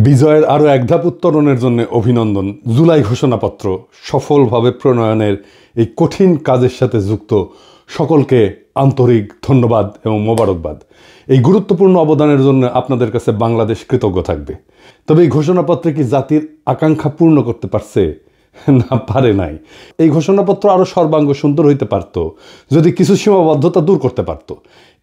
বিজয়ের আরও এক ধাপ উত্তরণের জন্য অভিনন্দন। জুলাই ঘোষণাপত্র সফলভাবে প্রণয়নের এই কঠিন কাজের সাথে যুক্ত সকলকে আন্তরিক ধন্যবাদ এবং মোবারকবাদ। এই গুরুত্বপূর্ণ অবদানের জন্য আপনাদের কাছে বাংলাদেশ কৃতজ্ঞ থাকবে। তবে এই ঘোষণাপত্রে কি জাতির আকাঙ্ক্ষা পূর্ণ করতে পারছে? না, পারে নাই। এই ঘোষণাপত্র আরও সর্বাঙ্গ সুন্দর হইতে পারত যদি কিছু সীমাবদ্ধতা দূর করতে পারত।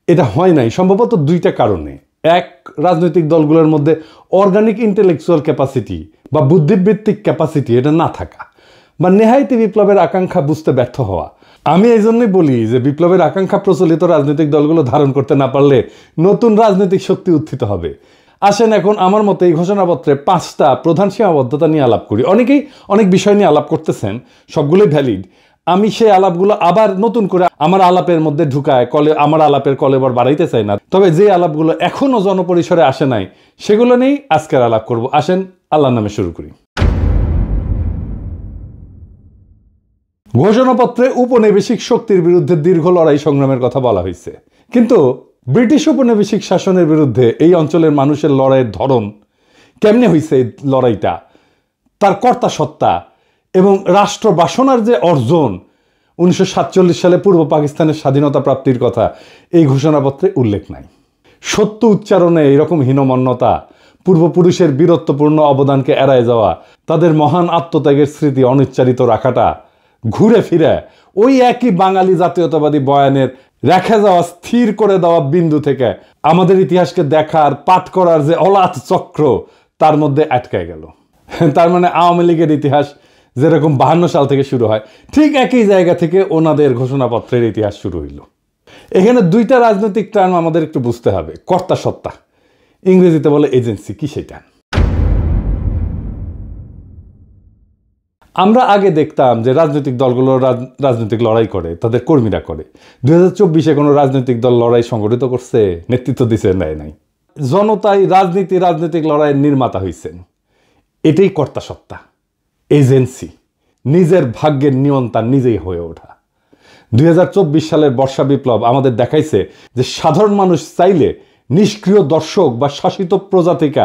এটা হয় নাই সম্ভবত দুইটা কারণে। এক, রাজনৈতিক দলগুলোর মধ্যে অর্গানিক ইন্টেলেকচুয়াল ক্যাপাসিটি বা বুদ্ধিবৃত্তিক ক্যাপাসিটি এটা না থাকা, বা নেহায়তি বিপ্লবের আকাঙ্ক্ষা বুঝতে ব্যর্থ হওয়া। আমি এই জন্যই বলি যে বিপ্লবের আকাঙ্ক্ষা প্রচলিত রাজনৈতিক দলগুলো ধারণ করতে না পারলে নতুন রাজনৈতিক শক্তি উত্থিত হবে। আসেন এখন আমার মতে এই ঘোষণাপত্রে 5টা প্রধান সীমাবদ্ধতা নিয়ে আলাপ করি। অনেকেই অনেক বিষয় নিয়ে আলাপ করতেছেন, সবগুলোই ভ্যালিড। আমি সেই আলাপগুলো আবার নতুন করে আমার আলাপের মধ্যে ঢুকায় আমার আলাপের কলেবর বাড়াইতে চাই না। তবে যে আলাপগুলো এখনো জনপরিসরে আসে নাই সেগুলো নিয়েই আজকের আলাপ করব। আসেন আল্লাহর নামে শুরু করি। ঘোষণাপত্রে উপনিবেশিক শক্তির বিরুদ্ধে দীর্ঘ লড়াই সংগ্রামের কথা বলা হয়েছে, কিন্তু ব্রিটিশ উপনিবেশিক শাসনের বিরুদ্ধে এই অঞ্চলের মানুষের লড়াইয়ের ধরন কেমনে হয়েছে, এই লড়াইটা, তার কর্তা সত্তা এবং রাষ্ট্র বাসনার যে অর্জন 1947 সালে পূর্ব পাকিস্তানের স্বাধীনতা প্রাপ্তির কথা এই ঘোষণাপত্রে উল্লেখ নাই। সত্য উচ্চারণে এরকম হীনমন্যতা, পূর্বপুরুষের বীরত্বপূর্ণ অবদানকে এড়ায় যাওয়া, তাদের মহান আত্মত্যাগের স্মৃতি অনিচ্চারিত রাখাটা ঘুরে ফিরে ওই একই বাঙালি জাতীয়তাবাদী বয়ানের রেখে যাওয়া, স্থির করে দেওয়া বিন্দু থেকে আমাদের ইতিহাসকে দেখার, পাঠ করার যে অলাথ চক্র তার মধ্যে আটকায় গেল। তার মানে আওয়ামী লীগের ইতিহাস যেরকম 52 সাল থেকে শুরু হয়, ঠিক একই জায়গা থেকে ওনাদের ঘোষণাপত্রের ইতিহাস শুরু হইল। এখানে দুইটা রাজনৈতিক টার্ম আমাদের একটু বুঝতে হবে। কর্তা সত্তা, ইংরেজিতে বলে এজেন্সি, কি সেটা? আমরা আগে দেখতাম যে রাজনৈতিক দলগুলো রাজনৈতিক লড়াই করে, তাদের কর্মীরা করে। 2024-এ কোনো রাজনৈতিক দল লড়াই সংগঠিত করছে, নেতৃত্ব দিছে? নেয় নাই। জনতাই রাজনৈতিক লড়াইয়ের নির্মাতা হয়েছেন। এটাই কর্তা সত্তা, এজেন্সি, নিজের ভাগ্যের নিয়ন্তা নিজেই হয়ে ওঠা। 2024 সালের বর্ষা বিপ্লব আমাদের দেখাইছে যে সাধারণ মানুষ চাইলে নিষ্ক্রিয় দর্শক বা শাসিত প্রজাতিকা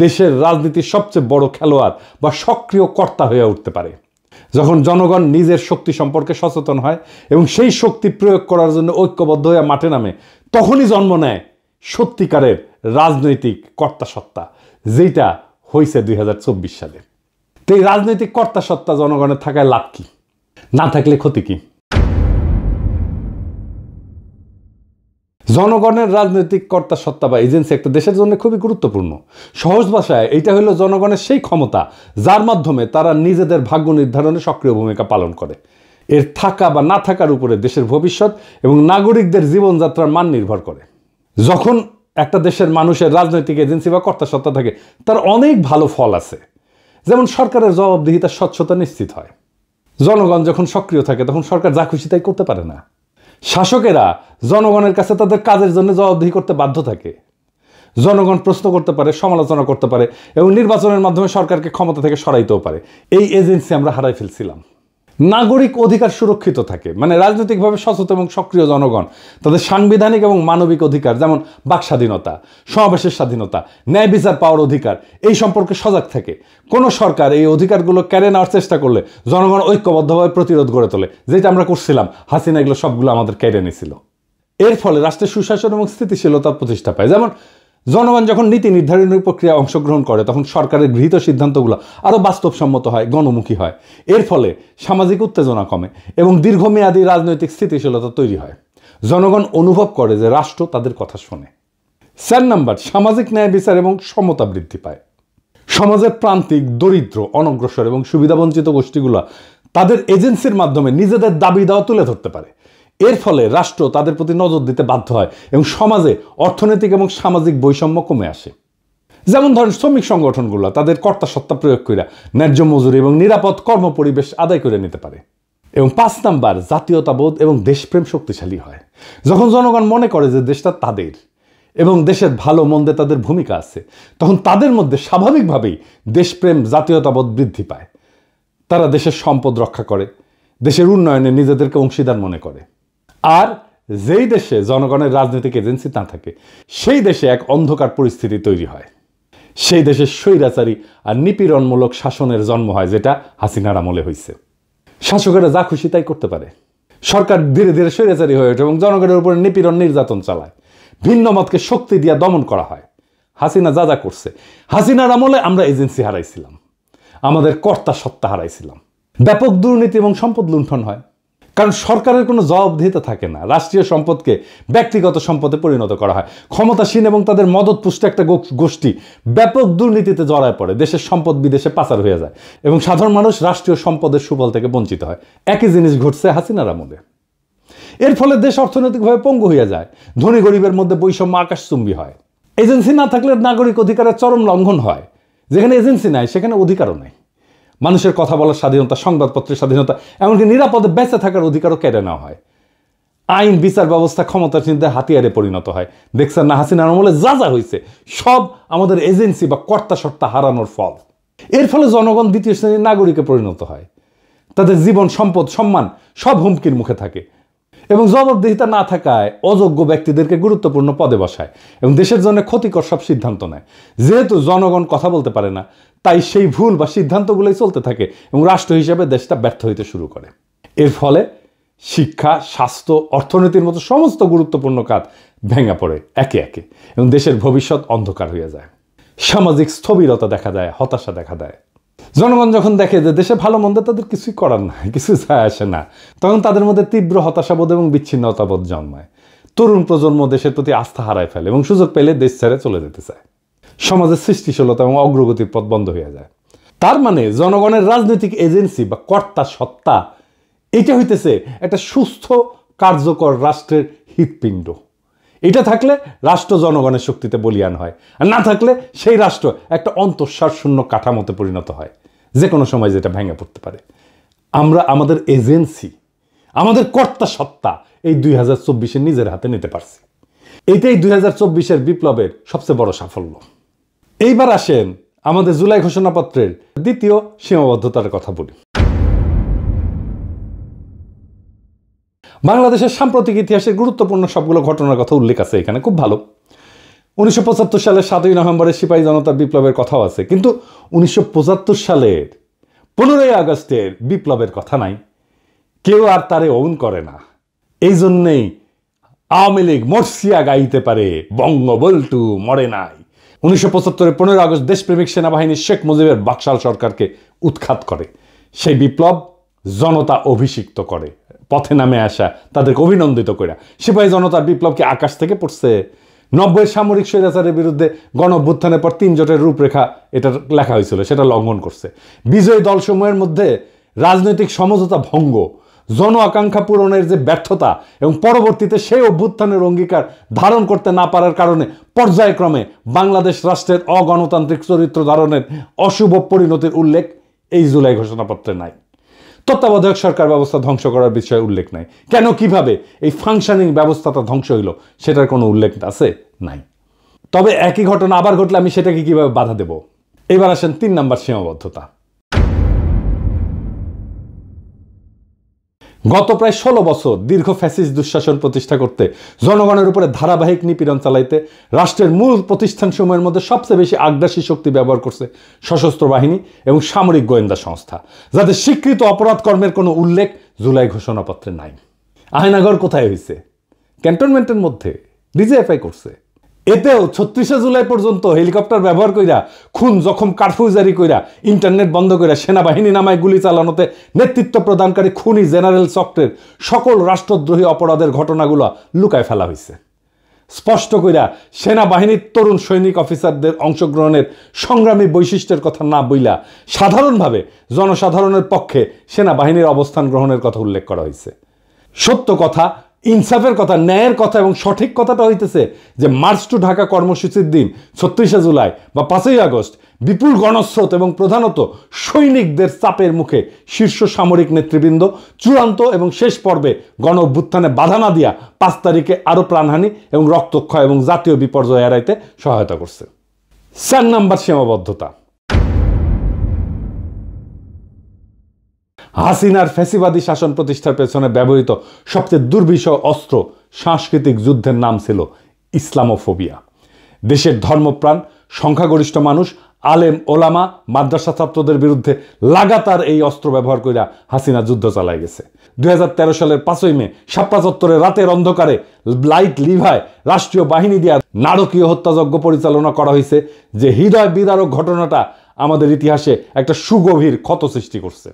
দেশের রাজনীতির সবচেয়ে বড় খেলোয়াড় বা সক্রিয় কর্তা হয়ে উঠতে পারে। যখন জনগণ নিজের শক্তি সম্পর্কে সচেতন হয় এবং সেই শক্তি প্রয়োগ করার জন্য ঐক্যবদ্ধ হয়ে মাঠে নামে, তখনই জন্ম নেয় সত্যিকারের রাজনৈতিক কর্তা সত্তা, যেটা হয়েছে 2024 সালে। তো এই রাজনৈতিক কর্তা সত্তা জনগণের থাকায় লাভ কি? না থাকলে ক্ষতি কি? জনগণের রাজনৈতিক কর্তা সত্তা বা এজেন্সি একটা দেশের জন্য খুবই গুরুত্বপূর্ণ। সহজ ভাষায় এইটা হলো জনগণের সেই ক্ষমতা যার মাধ্যমে তারা নিজেদের ভাগ্য নির্ধারণে সক্রিয় ভূমিকা পালন করে। এর থাকা বা না থাকার উপরে দেশের ভবিষ্যৎ এবং নাগরিকদের জীবনযাত্রার মান নির্ভর করে। যখন একটা দেশের মানুষের রাজনৈতিক এজেন্সি বা কর্তা সত্তা থাকে, তার অনেক ভালো ফল আছে। যেমন সরকারের জবাবদিহিতার স্বচ্ছতা নিশ্চিত হয়। জনগণ যখন সক্রিয় থাকে তখন সরকার যা খুশি তাই করতে পারে না। শাসকেরা জনগণের কাছে তাদের কাজের জন্য জবাবদিহি করতে বাধ্য থাকে। জনগণ প্রশ্ন করতে পারে, সমালোচনা করতে পারে এবং নির্বাচনের মাধ্যমে সরকারকে ক্ষমতা থেকে সরাইতেও পারে। এই এজেন্সি আমরা হারাই ফেলছিলাম। নাগরিক অধিকার সুরক্ষিত থাকে, মানে রাজনৈতিকভাবে সচেতন এবং সক্রিয় জনগণ তাদের সাংবিধানিক এবং মানবিক অধিকার, যেমন বাক স্বাধীনতা, সমাবেশের স্বাধীনতা, ন্যায় বিচার পাওয়ার অধিকার, এই সম্পর্কে সজাগ থাকে। কোনো সরকার এই অধিকারগুলো কেড়ে নেওয়ার চেষ্টা করলে জনগণ ঐক্যবদ্ধভাবে প্রতিরোধ গড়ে তোলে, যেটা আমরা করছিলাম। হাসিনা এগুলো সবগুলো আমাদের কেড়ে নিয়েছিল। এর ফলে রাষ্ট্রের সুশাসন এবং স্থিতিশীলতা প্রতিষ্ঠা পায়। যেমন জনগণ যখন নীতি নির্ধারণের প্রক্রিয়ায় অংশগ্রহণ করে তখন সরকারের গৃহীত সিদ্ধান্তগুলো আরও বাস্তবসম্মত হয়, গণমুখী হয়। এর ফলে সামাজিক উত্তেজনা কমে এবং দীর্ঘমেয়াদী রাজনৈতিক স্থিতিশীলতা তৈরি হয়। জনগণ অনুভব করে যে রাষ্ট্র তাদের কথা শোনে। 4 নাম্বার, সামাজিক ন্যায় বিচার এবং সমতা বৃদ্ধি পায়। সমাজের প্রান্তিক, দরিদ্র, অনগ্রসর এবং সুবিধাবঞ্চিত গোষ্ঠীগুলো তাদের এজেন্সির মাধ্যমে নিজেদের দাবি দাওয়া তুলে ধরতে পারে। এর ফলে রাষ্ট্র তাদের প্রতি নজর দিতে বাধ্য হয় এবং সমাজে অর্থনৈতিক এবং সামাজিক বৈষম্য কমে আসে। যেমন ধরেন শ্রমিক সংগঠনগুলো তাদের কর্তা সত্তা প্রয়োগ করে ন্যায্য মজুরি এবং নিরাপদ কর্মপরিবেশ আদায় করে নিতে পারে। এবং 5 নাম্বার, জাতীয়তাবোধ এবং দেশপ্রেম শক্তিশালী হয়। যখন জনগণ মনে করে যে দেশটা তাদের এবং দেশের ভালো মন্দে তাদের ভূমিকা আছে, তখন তাদের মধ্যে স্বাভাবিকভাবেই দেশপ্রেম, জাতীয়তাবোধ বৃদ্ধি পায়। তারা দেশের সম্পদ রক্ষা করে, দেশের উন্নয়নে নিজেদেরকে অংশীদার মনে করে। আর যেই দেশে জনগণের রাজনৈতিক এজেন্সি না থাকে সেই দেশে এক অন্ধকার পরিস্থিতি তৈরি হয়। সেই দেশের স্বৈরাচারী আর নিপীড়নমূলক শাসনের জন্ম হয়, যেটা হাসিনার আমলে হয়েছে। শাসকেরা যা খুশি তাই করতে পারে। সরকার ধীরে ধীরে স্বৈরাচারী হয়ে ওঠে এবং জনগণের উপরে নিপীড়ন নির্যাতন চালায়। ভিন্ন মতকে শক্তি দিয়ে দমন করা হয়। হাসিনা যা যা করছে, হাসিনার আমলে আমরা এজেন্সি হারাইছিলাম, আমাদের কর্তা সত্তা হারাইছিলাম। ব্যাপক দুর্নীতি এবং সম্পদ লুণ্ঠন হয়, কারণ সরকারের কোনো জবাবদিহিতা থাকে না। রাষ্ট্রীয় সম্পদকে ব্যক্তিগত সম্পদে পরিণত করা হয়। ক্ষমতাসীন এবং তাদের মদতপুষ্ট একটা গোষ্ঠী ব্যাপক দুর্নীতিতে জড়ায় পড়ে, দেশের সম্পদ বিদেশে পাচার হয়ে যায় এবং সাধারণ মানুষ রাষ্ট্রীয় সম্পদের সুফল থেকে বঞ্চিত হয়। একই জিনিস ঘটছে হাসিনার আমলে। এর ফলে দেশ অর্থনৈতিকভাবে পঙ্গু হয়ে যায়, ধনী গরিবের মধ্যে বৈষম্য আকাশচুম্বী হয়। এজেন্সি না থাকলে নাগরিক অধিকারের চরম লঙ্ঘন হয়। যেখানে এজেন্সি নাই সেখানে অধিকারও নাই। মানুষের কথা বলার স্বাধীনতা, সংবাদপত্রের স্বাধীনতা, এমনকি নিরাপদে বেঁচে থাকার অধিকারও কেড়ে নেওয়া হয়। আইন বিচার ব্যবস্থা ক্ষমতাসীনদের হাতিয়ারে পরিণত হয়। দেখছেন না হাসিনার আমলে যা যা হয়েছে, সব আমাদের এজেন্সি বা কর্তা সত্তা হারানোর ফল। এর ফলে জনগণ দ্বিতীয় শ্রেণীর নাগরিকে পরিণত হয়। তাদের জীবন, সম্পদ, সম্মান সব হুমকির মুখে থাকে এবং জবাবদিহিতা না থাকায় অযোগ্য ব্যক্তিদেরকে গুরুত্বপূর্ণ পদে বসায় এবং দেশের জন্য ক্ষতিকর সব সিদ্ধান্ত নেয়। যেহেতু জনগণ কথা বলতে পারে না, তাই সেই ভুল বা সিদ্ধান্তগুলোই চলতে থাকে এবং রাষ্ট্র হিসেবে দেশটা ব্যর্থ হইতে শুরু করে। এর ফলে শিক্ষা, স্বাস্থ্য, অর্থনীতির মতো সমস্ত গুরুত্বপূর্ণ কাজ ভেঙে পড়ে একে একে এবং দেশের ভবিষ্যৎ অন্ধকার হয়ে যায়। সামাজিক স্থবিরতা দেখা দেয়, হতাশা দেখা দেয়। জনগণ যখন দেখে যে দেশে ভালো মন্দ তাদের কিছুই করার নাই, কিছু যায় আসে না, তখন তাদের মধ্যে তীব্র হতাশাবোধ এবং বিচ্ছিন্নতাবোধ জন্মায়। তরুণ প্রজন্ম দেশের প্রতি আস্থা হারায় ফেলে এবং সুযোগ পেলে দেশ ছেড়ে চলে যেতে চায়। সমাজের সৃষ্টিশীলতা এবং অগ্রগতির পথ বন্ধ হয়ে যায়। তার মানে জনগণের রাজনৈতিক এজেন্সি বা কর্তা সত্তা, এটা হইতেছে একটা সুস্থ কার্যকর রাষ্ট্রের হৃৎপিণ্ড। এটা থাকলে রাষ্ট্র জনগণের শক্তিতে বলীয়ান হয়, আর না থাকলে সেই রাষ্ট্র একটা অন্তঃসার শূন্য কাঠামোতে পরিণত হয়, যে কোনো সময় যেটা ভেঙে পড়তে পারে। আমরা আমাদের এজেন্সি, আমাদের কর্তা সত্তা এই 2024-এ নিজের হাতে নিতে পারছি। এটাই 2024-এর বিপ্লবের সবচেয়ে বড় সাফল্য। এইবার আসেন আমাদের জুলাই ঘোষণাপত্রের দ্বিতীয় সীমাবদ্ধতার কথা বলি। বাংলাদেশের সাম্প্রতিক ইতিহাসের গুরুত্বপূর্ণ সবগুলো ঘটনার কথা উল্লেখ আছে এখানে, খুব ভালো। 1975 সালের 7ই নভেম্বরের সিপাহী জনতার বিপ্লবের কথাও আছে, কিন্তু 1975 সালের 15ই আগস্টের বিপ্লবের কথা নাই। কেউ আর তারে ওন করে না। এই জন্যেই আওয়ামী লীগ মর্সিয়া গাইতে পারে, বঙ্গবল্টু মরে নাই। 1975-এর 15 আগস্ট দেশপ্রেমিক সেনাবাহিনী শেখ মুজিবের বাকশাল সরকারকে উৎখাত করে। সেই বিপ্লব জনতা অভিষিক্ত করে, পথে নামে আসা তাদেরকে অভিনন্দিত করে। সিপাহী জনতার বিপ্লবকে আকাশ থেকে পড়ছে। 90-এর সামরিক স্বৈরাচারের বিরুদ্ধে গণ অভ্যুত্থানের পর 3 জোটের রূপরেখা এটা লেখা হয়েছিল, সেটা লঙ্ঘন করছে। বিজয়ী দলসমূহের মধ্যে রাজনৈতিক সমঝোতা ভঙ্গ, জন আকাঙ্ক্ষা পূরণের যে ব্যর্থতা এবং পরবর্তীতে সেই অভ্যুত্থানের অঙ্গীকার ধারণ করতে না পারার কারণে পর্যায়ক্রমে বাংলাদেশ রাষ্ট্রের অগণতান্ত্রিক চরিত্র ধারণের অশুভ পরিণতির উল্লেখ এই জুলাই ঘোষণাপত্রে নাই। তত্ত্বাবধায়ক সরকার ব্যবস্থা ধ্বংস করার বিষয়ে উল্লেখ নাই। কেন, কিভাবে এই ফাংশনিং ব্যবস্থাটা ধ্বংস হইল সেটার কোনো উল্লেখ আছে? নাই। তবে একই ঘটনা আবার ঘটলে আমি সেটাকে কিভাবে বাধা দেব? এবার আসেন 3 নম্বর সীমাবদ্ধতা। গত প্রায় 16 বছর দীর্ঘ ফ্যাসিস্ট দুঃশাসন প্রতিষ্ঠা করতে, জনগণের উপরে ধারাবাহিক নিপীড়ন চালাইতে রাষ্ট্রের মূল প্রতিষ্ঠানসমূহের মধ্যে সবচেয়ে বেশি আগ্রাসী শক্তি ব্যবহার করছে সশস্ত্র বাহিনী এবং সামরিক গোয়েন্দা সংস্থা, যাদের স্বীকৃত অপরাধ কর্মের কোনো উল্লেখ জুলাই ঘোষণাপত্রে নাই। আয়নাঘর কোথায় হয়েছে? ক্যান্টনমেন্টের মধ্যে ডিজিএফআই করছে। এতেও 36শে জুলাই পর্যন্ত হেলিকপ্টার ব্যবহার কইরা, খুন জখম কারফিউ জারি কইরা, ইন্টারনেট বন্ধ কইরা সেনাবাহিনী নামায় গুলি চালানোতে নেতৃত্ব প্রদানকারী খুনি জেনারেল চক্রের সকল রাষ্ট্রদ্রোহী অপরাধের ঘটনাগুলো লুকায় ফেলা হয়েছে। স্পষ্ট কইরা সেনাবাহিনীর তরুণ সৈনিক অফিসারদের অংশগ্রহণের সংগ্রামী বৈশিষ্ট্যের কথা না বইলা সাধারণভাবে জনসাধারণের পক্ষে সেনাবাহিনীর অবস্থান গ্রহণের কথা উল্লেখ করা হয়েছে। সত্য কথা, ইনসাফের কথা, ন্যায়ের কথা এবং সঠিক কথাটা হইতেছে যে মার্চ টু ঢাকা কর্মসূচির দিন 36শে জুলাই বা 5ই আগস্ট বিপুল গণস্রোত এবং প্রধানত সৈনিকদের চাপের মুখে শীর্ষ সামরিক নেতৃবৃন্দ চূড়ান্ত এবং শেষ পর্বে গণ অভ্যুত্থানে বাধা না দিয়া 5 তারিখে আরও প্রাণহানি এবং রক্তক্ষয় এবং জাতীয় বিপর্যয় এড়াইতে সহায়তা করছে। 4 নম্বর সীমাবদ্ধতা। হাসিনার ফ্যাসিবাদী শাসন প্রতিষ্ঠার পেছনে ব্যবহৃত সবচেয়ে দুর্বিষহ অস্ত্র সাংস্কৃতিক যুদ্ধের নাম ছিল ইসলামোফোবিয়া। দেশের ধর্মপ্রাণ সংখ্যাগরিষ্ঠ মানুষ, আলেম ওলামা, মাদ্রাসা ছাত্রদের বিরুদ্ধে লাগাতার এই অস্ত্র ব্যবহার করে হাসিনা যুদ্ধ চালায় গেছে। 2013 সালের 5ই মে শাপলা চত্বরে রাতের অন্ধকারে লাইট লিভায় রাষ্ট্রীয় বাহিনী দিয়ে নারকীয় হত্যাযজ্ঞ পরিচালনা করা হয়েছে, যে হৃদয় বিদারক ঘটনাটা আমাদের ইতিহাসে একটা সুগভীর ক্ষত সৃষ্টি করছে।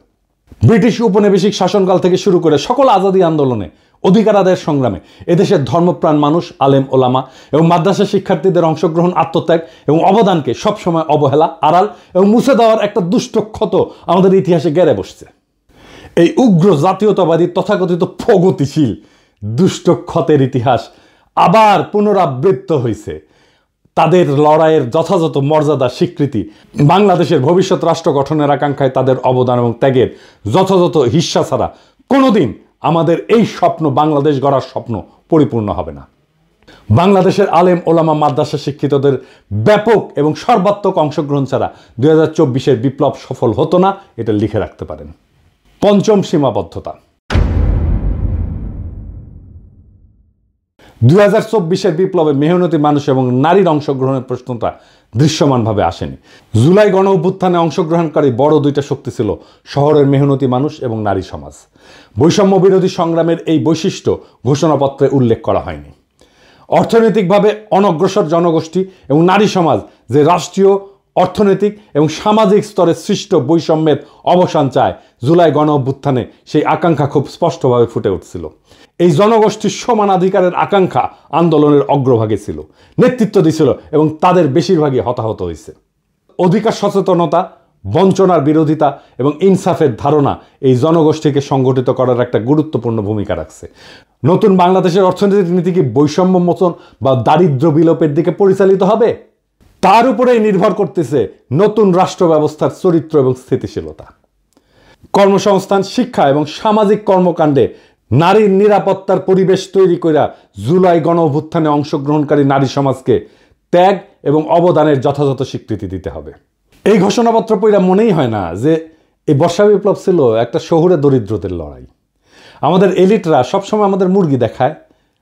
ব্রিটিশ উপনিবেশিক শাসনকাল থেকে শুরু করে সকল আজাদী আন্দোলনে, অধিকার আদায়ের সংগ্রামে এদেশের ধর্মপ্রাণ মানুষ, আলেম ওলামা এবং মাদ্রাসা শিক্ষার্থীদের অংশগ্রহণ, আত্মত্যাগ এবং অবদানকে সবসময় অবহেলা, আড়াল এবং মুছে দেওয়ার একটা দুষ্ট ক্ষত আমাদের ইতিহাসে গেড়ে বসছে। এই উগ্র জাতীয়তাবাদী তথাকথিত প্রগতিশীল দুষ্ট ক্ষতের ইতিহাস আবার পুনরাবৃত্ত হয়েছে। তাদের লড়াইয়ের যথাযথ মর্যাদা স্বীকৃতি, বাংলাদেশের ভবিষ্যৎ রাষ্ট্র গঠনের আকাঙ্ক্ষায় তাদের অবদান এবং ত্যাগের যথাযথ হিস্সা ছাড়া কোনোদিন আমাদের এই স্বপ্ন, বাংলাদেশ গড়ার স্বপ্ন পরিপূর্ণ হবে না। বাংলাদেশের আলেম ওলামা মাদ্রাসা শিক্ষিতদের ব্যাপক এবং সর্বাত্মক অংশগ্রহণ ছাড়া 2024-এর বিপ্লব সফল হতো না, এটা লিখে রাখতে পারেন। পঞ্চম সীমাবদ্ধতা। 2024-এর বিপ্লবে মেহনতি মানুষ এবং নারীর অংশগ্রহণের প্রশ্নটা দৃশ্যমানভাবে আসেনি। জুলাই গণ অভ্যুত্থানে অংশগ্রহণকারী বড় দুইটা শক্তি ছিল শহরের মেহনতি মানুষ এবং নারী সমাজ। বৈষম্য বিরোধী সংগ্রামের এই বৈশিষ্ট্য ঘোষণাপত্রে উল্লেখ করা হয়নি। অর্থনৈতিকভাবে অনগ্রসর জনগোষ্ঠী এবং নারী সমাজ যে রাষ্ট্রীয়, অর্থনৈতিক এবং সামাজিক স্তরে সৃষ্ট বৈষম্যের অবসান চায়, জুলাই গণ অভ্যুত্থানে সেই আকাঙ্ক্ষা খুব স্পষ্টভাবে ফুটে উঠছিল। এই জনগোষ্ঠীর সমানাধিকারের আকাঙ্ক্ষা আন্দোলনের অগ্রভাগে ছিল, নেতৃত্ব দিছিল এবং তাদের বেশিরভাগই হতাহত হয়েছে। অধিকার সচেতনতা, বঞ্চনার বিরোধিতা এবং ইনসাফের ধারণা এই জনগোষ্ঠীকে সংগঠিত করার একটা গুরুত্বপূর্ণ ভূমিকা রাখছে। নতুন বাংলাদেশের অর্থনৈতিক নীতি কি বৈষম্য মোচন বা দারিদ্র্য বিলোপের দিকে পরিচালিত হবে? তার উপরেই নির্ভর করতেছে নতুন রাষ্ট্র ব্যবস্থার চরিত্র এবং স্থিতিশীলতা। কর্মসংস্থান, শিক্ষা এবং সামাজিক কর্মকাণ্ডে নারীর নিরাপত্তার পরিবেশ তৈরি করে জুলাই গণ অভ্যুত্থানে অংশগ্রহণকারী নারী সমাজকে ত্যাগ এবং অবদানের যথাযথ স্বীকৃতি দিতে হবে। এই ঘোষণাপত্র পড়া মনেই হয় না যে এই বর্ষা বিপ্লব ছিল একটা শহুরে দরিদ্রদের লড়াই। আমাদের এলিটরা সবসময় আমাদের মুরগি দেখায়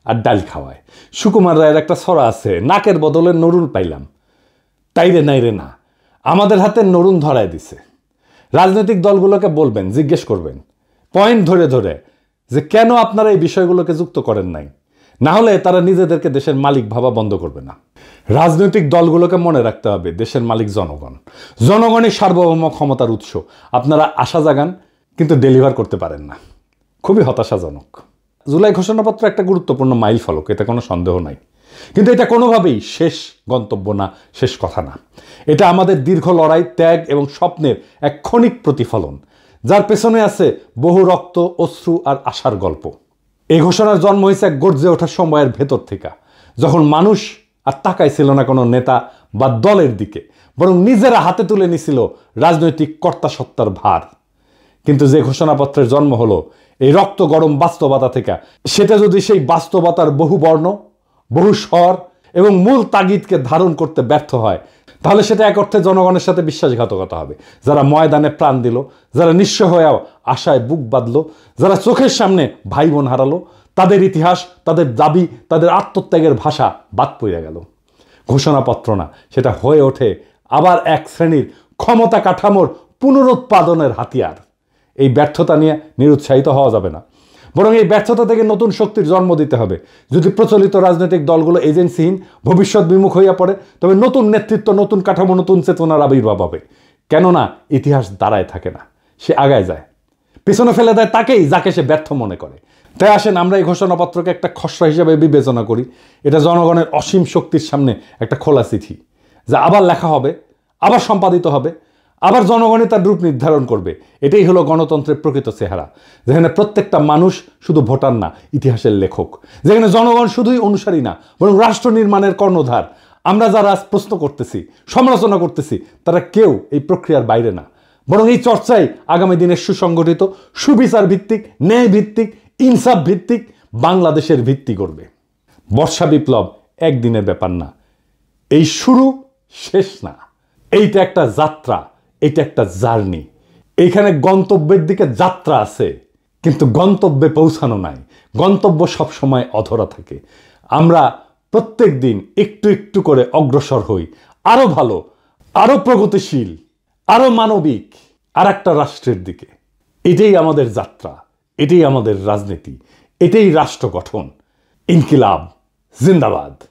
আর ডাল খাওয়ায়। সুকুমার রায়ের একটা ছড়া আছে, নাকের বদলে নরুন পাইলাম, তাইরে নাইরে না, আমাদের হাতে নরুন ধরায় দিছে। রাজনৈতিক দলগুলোকে বলবেন, জিজ্ঞেস করবেন পয়েন্ট ধরে ধরে যে কেন আপনারা এই বিষয়গুলোকে যুক্ত করেন নাই, না হলে তারা নিজেদেরকে দেশের মালিক ভাবা বন্ধ করবে না। রাজনৈতিক দলগুলোকে মনে রাখতে হবে দেশের মালিক জনগণ, জনগণই সার্বভৌম ক্ষমতার উৎস। আপনারা আশা জাগান কিন্তু ডেলিভার করতে পারেন না, খুবই হতাশাজনক। জুলাই ঘোষণাপত্র একটা গুরুত্বপূর্ণ মাইল ফলক, এতে কোনো সন্দেহ নাই, কিন্তু এটা কোনোভাবেই শেষ গন্তব্য না, শেষ কথা না। এটা আমাদের দীর্ঘ লড়াই, ত্যাগ এবং স্বপ্নের এক ক্ষণিক প্রতিফলন, যার পেছনে আছে বহু রক্ত, অশ্রু আর আশার গল্প। এই ঘোষণার জন্ম হয়েছে এক গর্জে ওঠার সময়ের ভেতর থেকে, যখন মানুষ আর তাকাইছিল না কোনো নেতা বা দলের দিকে, বরং নিজেরা হাতে তুলে নিছিল রাজনৈতিক কর্তাসত্তার ভার। কিন্তু যে ঘোষণাপত্রের জন্ম হলো এই রক্ত গরম বাস্তবতা থেকে, সেটা যদি সেই বাস্তবতার বহু বর্ণ, বহু স্বর এবং মূল তাগিদকে ধারণ করতে ব্যর্থ হয়, তাহলে সেটা এক অর্থে জনগণের সাথে বিশ্বাসঘাতকতা হবে। যারা ময়দানে প্রাণ দিল, যারা নিঃস্ব হয়েও আশায় বুক বাঁধল, যারা চোখের সামনে ভাই বোন হারালো, তাদের ইতিহাস, তাদের দাবি, তাদের আত্মত্যাগের ভাষা বাদ পড়ে গেল। ঘোষণাপত্র না, সেটা হয়ে ওঠে আবার এক শ্রেণীর ক্ষমতা কাঠামোর পুনরুৎপাদনের হাতিয়ার। এই ব্যর্থতা নিয়ে নিরুৎসাহিত হওয়া যাবে না, বরং এই ব্যর্থতা থেকে নতুন শক্তির জন্ম দিতে হবে। যদি প্রচলিত রাজনৈতিক দলগুলো এজেন্সিহীন, ভবিষ্যৎ বিমুখ হইয়া পড়ে, তবে নতুন নেতৃত্ব, নতুন কাঠামো, নতুন চেতনার আবির্ভাব হবে। কেননা ইতিহাস দাঁড়ায় থাকে না, সে আগায় যায়, পেছনে ফেলে দেয় তাকেই যাকে সে ব্যর্থ মনে করে। তাই আসেন আমরা এই ঘোষণাপত্রকে একটা খসড়া হিসেবে বিবেচনা করি। এটা জনগণের অসীম শক্তির সামনে একটা খোলা চিঠি, যা আবার লেখা হবে, আবার সম্পাদিত হবে, আবার জনগণই তার রূপ নির্ধারণ করবে। এটাই হলো গণতন্ত্রের প্রকৃত চেহারা, যেখানে প্রত্যেকটা মানুষ শুধু ভোটার না, ইতিহাসের লেখক, যেখানে জনগণ শুধুই অনুসারী না, বরং রাষ্ট্র নির্মাণের কর্ণধার। আমরা যারা আজ প্রশ্ন করতেছি, সমালোচনা করতেছি, তারা কেউ এই প্রক্রিয়ার বাইরে না, বরং এই চর্চাই আগামী দিনের সুসংগঠিত, সুবিচার ভিত্তিক, ন্যায় ভিত্তিক, ইনসাফ ভিত্তিক বাংলাদেশের ভিত্তি করবে। বর্ষা বিপ্লব একদিনের ব্যাপার না, এই শুরু, শেষ না। এইটা একটা যাত্রা, এটা একটা জার্নি। এইখানে গন্তব্যের দিকে যাত্রা আছে, কিন্তু গন্তব্যে পৌঁছানো নাই। গন্তব্য সবসময় অধরা থাকে। আমরা প্রত্যেক দিন একটু একটু করে অগ্রসর হই, আরো ভালো, আরো প্রগতিশীল, আরো মানবিক আর একটা রাষ্ট্রের দিকে। এটাই আমাদের যাত্রা, এটাই আমাদের রাজনীতি, এটাই রাষ্ট্র গঠন। ইনকিলাব জিন্দাবাদ।